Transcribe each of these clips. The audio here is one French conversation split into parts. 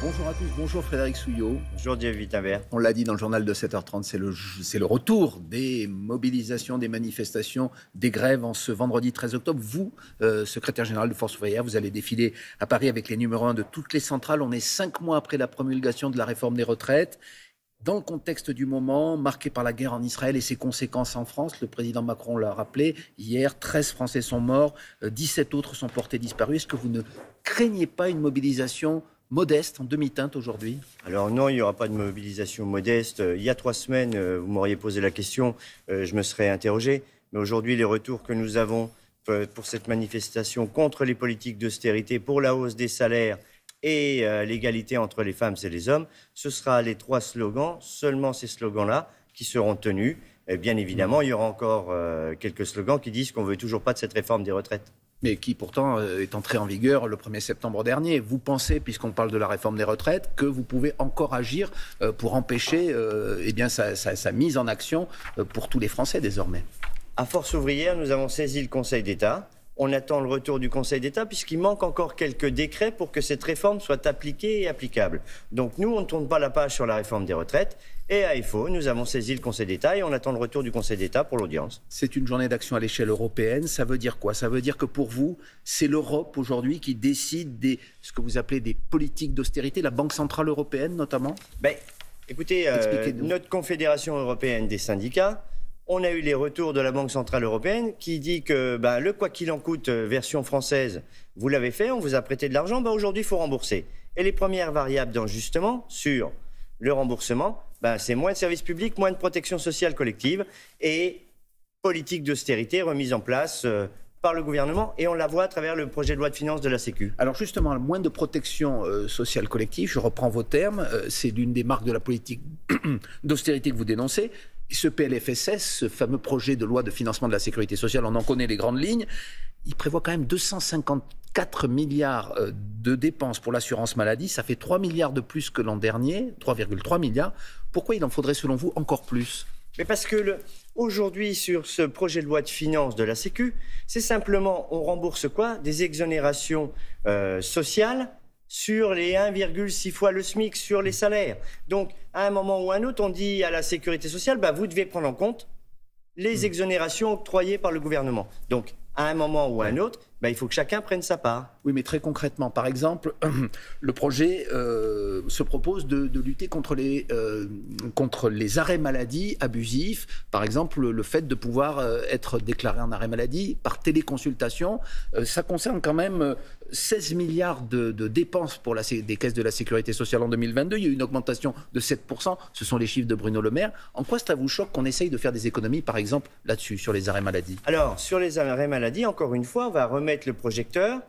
Bonjour à tous, bonjour Frédéric Souillot. Bonjour Dieu Wittenberg. On l'a dit dans le journal de 7h30, c'est le retour des mobilisations, des manifestations, des grèves en ce vendredi 13 octobre. Vous, secrétaire général de Force ouvrière, vous allez défiler à Paris avec les numéros 1 de toutes les centrales. On est 5 mois après la promulgation de la réforme des retraites. Dans le contexte du moment, marqué par la guerre en Israël et ses conséquences en France, le président Macron l'a rappelé, hier, 13 Français sont morts, 17 autres sont portés disparus. Est-ce que vous ne craignez pas une mobilisation modeste, en demi-teinte aujourd'hui? Alors non, il n'y aura pas de mobilisation modeste. Il y a 3 semaines, vous m'auriez posé la question, je me serais interrogé. Mais aujourd'hui, les retours que nous avons pour cette manifestation contre les politiques d'austérité, pour la hausse des salaires et l'égalité entre les femmes et les hommes, ce sera les 3 slogans, seulement ces slogans-là, qui seront tenus. Et bien évidemment, il y aura encore quelques slogans qui disent qu'on ne veut toujours pas de cette réforme des retraites. Mais qui pourtant est entrée en vigueur le 1er septembre dernier. Vous pensez, puisqu'on parle de la réforme des retraites, que vous pouvez encore agir pour empêcher sa mise en action pour tous les Français désormais? À Force ouvrière, nous avons saisi le Conseil d'État. On attend le retour du Conseil d'État puisqu'il manque encore quelques décrets pour que cette réforme soit appliquée et applicable. Donc nous, on ne tourne pas la page sur la réforme des retraites. Et à EFO, nous avons saisi le Conseil d'État et on attend le retour du Conseil d'État pour l'audience. C'est une journée d'action à l'échelle européenne. Ça veut dire quoi? Ça veut dire que pour vous, c'est l'Europe aujourd'hui qui décide ce que vous appelez des politiques d'austérité, la Banque Centrale Européenne notamment? Écoutez, notre Confédération Européenne des syndicats, on a eu les retours de la Banque Centrale Européenne qui dit que le quoi qu'il en coûte version française, vous l'avez fait, on vous a prêté de l'argent, aujourd'hui il faut rembourser. Et les premières variables d'ajustement sur le remboursement, c'est moins de services publics, moins de protection sociale collective et politique d'austérité remise en place par le gouvernement. Et on la voit à travers le projet de loi de finances de la Sécu. Alors justement, moins de protection sociale collective, je reprends vos termes, c'est l'une des marques de la politique d'austérité que vous dénoncez. Et ce PLFSS, ce fameux projet de loi de financement de la sécurité sociale, on en connaît les grandes lignes, il prévoit quand même 254 milliards de dépenses pour l'assurance maladie. Ça fait 3 milliards de plus que l'an dernier, 3,3 milliards. Pourquoi il en faudrait, selon vous, encore plus? Mais parce que aujourd'hui, sur ce projet de loi de finances de la Sécu, c'est simplement, on rembourse quoi? Des exonérations sociales sur les 1,6 fois le SMIC, sur les salaires. Donc, à un moment ou à un autre, on dit à la sécurité sociale, vous devez prendre en compte les exonérations octroyées par le gouvernement. Donc, à un moment ou à un autre, il faut que chacun prenne sa part. Oui, mais très concrètement, par exemple, le projet se propose de lutter contre les arrêts maladie abusifs. Par exemple, le fait de pouvoir être déclaré en arrêt maladie par téléconsultation. Ça concerne quand même 16 milliards de dépenses pour des caisses de la sécurité sociale en 2022. Il y a eu une augmentation de 7%. Ce sont les chiffres de Bruno Le Maire. En quoi ça vous choque qu'on essaye de faire des économies, par exemple, là-dessus, sur les arrêts maladie? Alors, sur les arrêts maladie, encore une fois, on va remettre le projecteur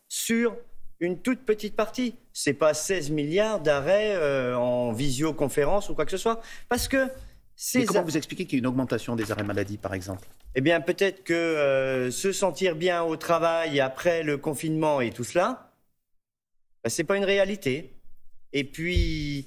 sur une toute petite partie. Ce n'est pas 16 milliards d'arrêts en visioconférence ou quoi que ce soit. Parce que mais comment vous expliquez qu'il y a une augmentation des arrêts maladie, par exemple? Eh bien, peut-être que se sentir bien au travail après le confinement et tout cela, ce n'est pas une réalité. Et puis,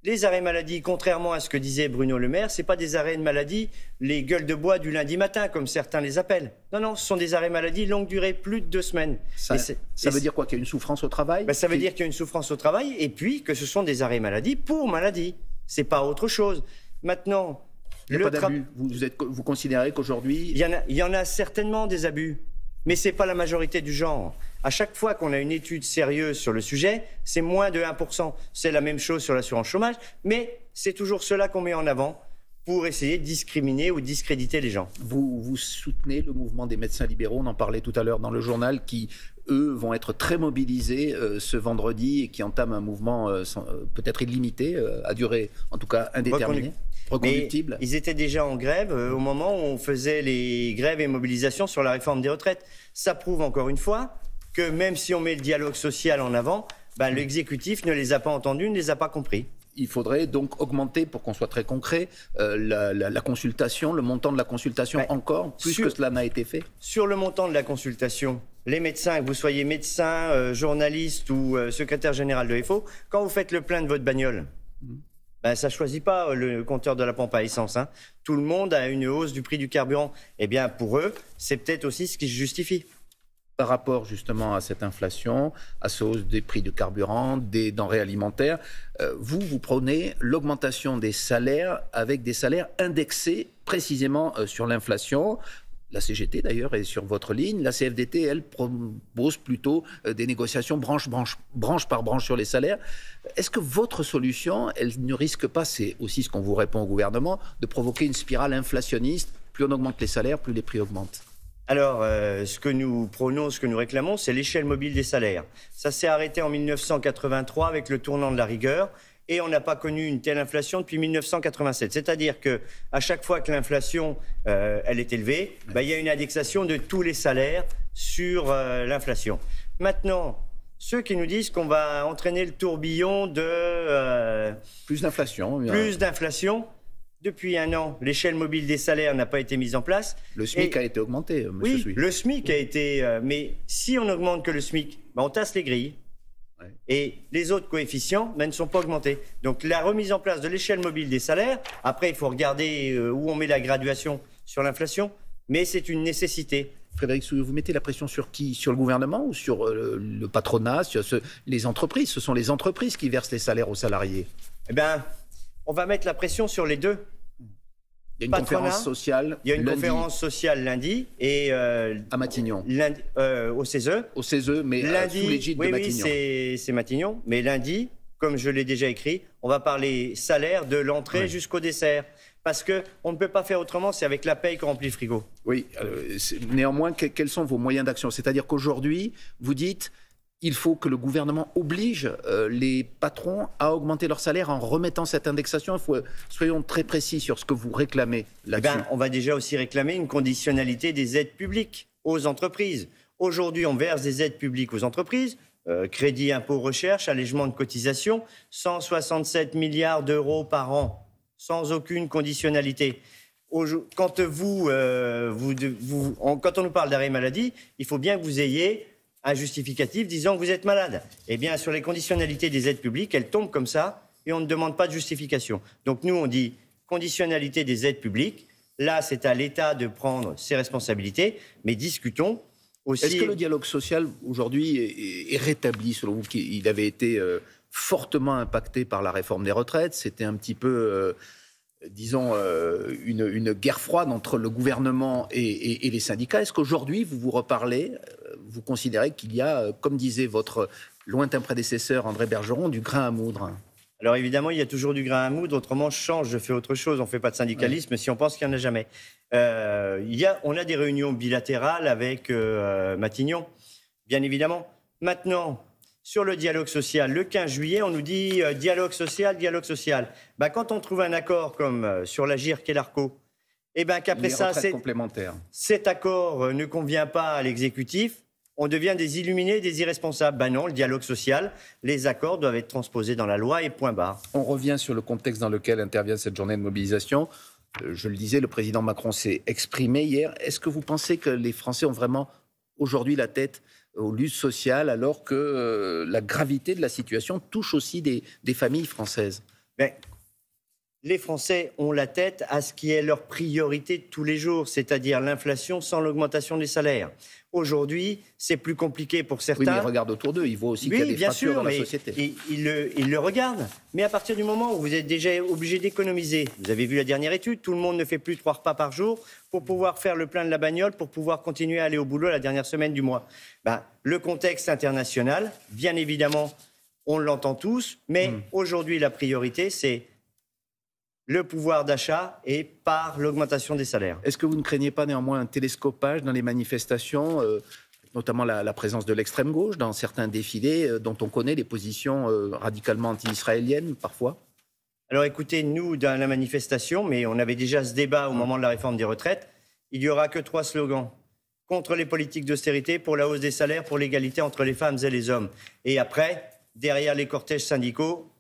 les arrêts maladie, contrairement à ce que disait Bruno Le Maire, ce n'est pas des arrêts de maladie, les gueules de bois du lundi matin, comme certains les appellent. Non, ce sont des arrêts maladie longue durée, plus de 2 semaines. Ça veut dire quoi? Qu'il y a une souffrance au travail? Ça veut dire qu'il y a une souffrance au travail, et puis que ce sont des arrêts maladie pour maladie. Ce n'est pas autre chose. Maintenant, il n'y a pas d'abus. Vous considérez qu'aujourd'hui... Il y en a certainement des abus, mais ce n'est pas la majorité du genre. À chaque fois qu'on a une étude sérieuse sur le sujet, c'est moins de 1%. C'est la même chose sur l'assurance chômage, mais c'est toujours cela qu'on met en avant pour essayer de discriminer ou discréditer les gens. Vous soutenez le mouvement des médecins libéraux, on en parlait tout à l'heure dans le journal, qui, eux, vont être très mobilisés ce vendredi et qui entament un mouvement peut-être illimité, à durée en tout cas indéterminée, reconductible. Mais ils étaient déjà en grève au moment où on faisait les grèves et mobilisations sur la réforme des retraites. Ça prouve encore une fois que même si on met le dialogue social en avant, l'exécutif ne les a pas entendus, ne les a pas compris. Il faudrait donc augmenter, pour qu'on soit très concret, la consultation, le montant de la consultation encore, plus que cela n'a été fait. Sur le montant de la consultation, les médecins, que vous soyez médecin, journaliste ou secrétaire général de FO, quand vous faites le plein de votre bagnole, ça ne choisit pas le compteur de la pompe à essence. Tout le monde a une hausse du prix du carburant. Eh bien, pour eux, c'est peut-être aussi ce qui se justifie. par rapport justement à cette inflation, à cette hausse des prix de carburant, des denrées alimentaires. Vous prônez l'augmentation des salaires avec des salaires indexés précisément sur l'inflation. La CGT, d'ailleurs, est sur votre ligne. La CFDT, elle, propose plutôt des négociations branche par branche sur les salaires. Est-ce que votre solution, elle ne risque pas, c'est aussi ce qu'on vous répond au gouvernement, de provoquer une spirale inflationniste? Plus on augmente les salaires, plus les prix augmentent. Alors, ce que nous prônons, ce que nous réclamons, c'est l'échelle mobile des salaires. Ça s'est arrêté en 1983 avec le tournant de la rigueur et on n'a pas connu une telle inflation depuis 1987. C'est-à-dire qu'à chaque fois que l'inflation elle est élevée, il y a une indexation de tous les salaires sur l'inflation. Maintenant, ceux qui nous disent qu'on va entraîner le tourbillon de... plus d'inflation. Plus d'inflation. Depuis un an, l'échelle mobile des salaires n'a pas été mise en place. Le SMIC a été augmenté, monsieur Souy. Oui, le SMIC a été... mais si on n'augmente que le SMIC, on tasse les grilles. Ouais. Et les autres coefficients ne sont pas augmentés. Donc la remise en place de l'échelle mobile des salaires, après il faut regarder où on met la graduation sur l'inflation, mais c'est une nécessité. Frédéric Souy, vous mettez la pression sur qui? Sur le gouvernement ou sur le patronat, sur les entreprises? Ce sont les entreprises qui versent les salaires aux salariés. Eh bien... on va mettre la pression sur les deux. Il y a une conférence sociale. Il y a une conférence sociale lundi et à Matignon. Lundi, au CESE. Au CESE, mais lundi, sous l'égide de Matignon. Oui, c'est Matignon. Mais lundi, comme je l'ai déjà écrit, on va parler salaire de l'entrée jusqu'au dessert. Parce qu'on ne peut pas faire autrement, c'est avec la paye qu'on remplit le frigo. Oui, néanmoins, quels sont vos moyens d'action? C'est-à-dire qu'aujourd'hui, vous dites... il faut que le gouvernement oblige les patrons à augmenter leur salaire en remettant cette indexation. Soyons très précis sur ce que vous réclamez là-dessus. On va déjà aussi réclamer une conditionnalité des aides publiques aux entreprises. Aujourd'hui, on verse des aides publiques aux entreprises, crédit impôt recherche, allègement de cotisations, 167 milliards d'euros par an, sans aucune conditionnalité. Quand on nous parle d'arrêt maladie, il faut bien que vous ayez un justificatif disant que vous êtes malade. Eh bien, sur les conditionnalités des aides publiques, elles tombent comme ça et on ne demande pas de justification. Donc nous, on dit conditionnalité des aides publiques. Là, c'est à l'État de prendre ses responsabilités, mais discutons aussi... Est-ce que le dialogue social, aujourd'hui, est rétabli, selon vous? Il avait été fortement impacté par la réforme des retraites. C'était un petit peu... disons, une guerre froide entre le gouvernement et les syndicats. Est-ce qu'aujourd'hui, vous vous reparlez, vous considérez qu'il y a, comme disait votre lointain prédécesseur André Bergeron, du grain à moudre? Alors évidemment, il y a toujours du grain à moudre, autrement je change, je fais autre chose, on ne fait pas de syndicalisme si on pense qu'il n'y en a jamais. On a des réunions bilatérales avec Matignon, bien évidemment. Maintenant, sur le dialogue social, le 15 juillet, on nous dit dialogue social, dialogue social. Quand on trouve un accord comme sur la GIRC et l'ARCO, qu'après ça, cet accord ne convient pas à l'exécutif, on devient des illuminés, des irresponsables. Non, le dialogue social, les accords doivent être transposés dans la loi et point barre. On revient sur le contexte dans lequel intervient cette journée de mobilisation. Je le disais, le président Macron s'est exprimé hier. Est-ce que vous pensez que les Français ont vraiment aujourd'hui la tête aux luttes sociales, alors que la gravité de la situation touche aussi des familles françaises? Les Français ont la tête à ce qui est leur priorité de tous les jours, c'est-à-dire l'inflation sans l'augmentation des salaires. Aujourd'hui, c'est plus compliqué pour certains. Oui, mais ils regardent autour d'eux, ils voient aussi qu'il y a des fractures dans la société. Ils le regardent. Mais à partir du moment où vous êtes déjà obligé d'économiser, vous avez vu la dernière étude, tout le monde ne fait plus 3 repas par jour pour pouvoir faire le plein de la bagnole, pour pouvoir continuer à aller au boulot la dernière semaine du mois. Le contexte international, bien évidemment, on l'entend tous, mais aujourd'hui, la priorité, c'est le pouvoir d'achat et par l'augmentation des salaires. Est-ce que vous ne craignez pas néanmoins un télescopage dans les manifestations, notamment la présence de l'extrême gauche dans certains défilés dont on connaît les positions radicalement anti-israéliennes parfois? Alors écoutez, nous, dans la manifestation, mais on avait déjà ce débat au moment de la réforme des retraites, il n'y aura que 3 slogans. Contre les politiques d'austérité, pour la hausse des salaires, pour l'égalité entre les femmes et les hommes. Et après, derrière les cortèges syndicaux...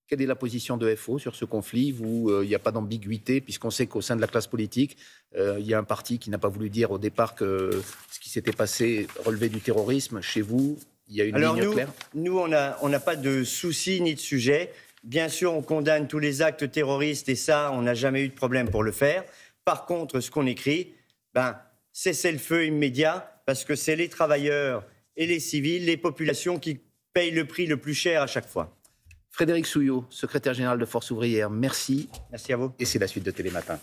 Quelle est la position de FO sur ce conflit? Il n'y a pas d'ambiguïté, puisqu'on sait qu'au sein de la classe politique, il y a un parti qui n'a pas voulu dire au départ que ce qui s'était passé relevait du terrorisme. Chez vous, il y a une ligne claire? Nous, on n'a pas de souci ni de sujet. Bien sûr, on condamne tous les actes terroristes et ça, on n'a jamais eu de problème pour le faire. Par contre, ce qu'on écrit, cessez le feu immédiat, parce que c'est les travailleurs et les civils, les populations qui payent le prix le plus cher à chaque fois. Frédéric Souillot, secrétaire général de Force ouvrière, merci. Merci à vous. Et c'est la suite de Télématin.